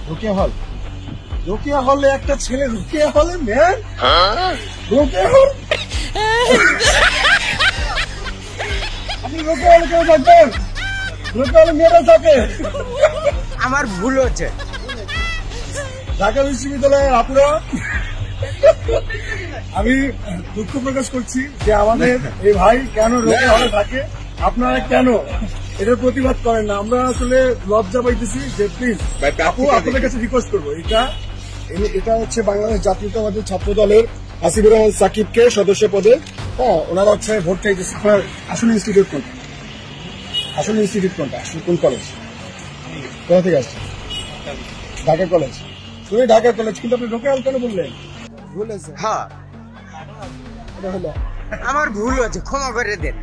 রোকেয়া হল, রোকেয়া হলে একটা ছেলে রোকেয়া হলে ম্যান, রোকেয়া হল। আপনি রোকেয়া হলে কেউ থাকবেন? রোকেয়া হলে মেয়েরা থাকে। আমার ভুল হচ্ছে। ঢাকা বিশ্ববিদ্যালয়ের আপুরা, আমি দুঃখ প্রকাশ করছি যে আমাদের এই ভাই কেন রোকেয়া হলে থাকে, আপনারা কেন এটার প্রতিবাদ করেন না? আমরা আসলে লজ্জা পাইতেছি যে প্লিজ আপু আপনাদের কাছে রিকোয়েস্ট করবো, এটা হচ্ছে বাংলাদেশ জাতীয়তাবাদী ছাত্র দলের আসিফুর রহমান সাকিবকে সদস্য পদে, হ্যাঁ ওনারা হচ্ছে ভোট চাইতেছে। আপনার আসলে ইনস্টিটিউট কোনটা? আসলে ইনস্টিটিউট কোনটা? আসলে কোন কলেজ? কোথা থেকে আসছে? ঢাকা কলেজ। তুমি ঢাকা কলেজ, কিন্তু আপনি রোকেয়া হল কেন বললেন? ভুল হয়েছে। হ্যাঁ এটা হলো আমার ভুল হচ্ছে, ক্ষমা করে দেন।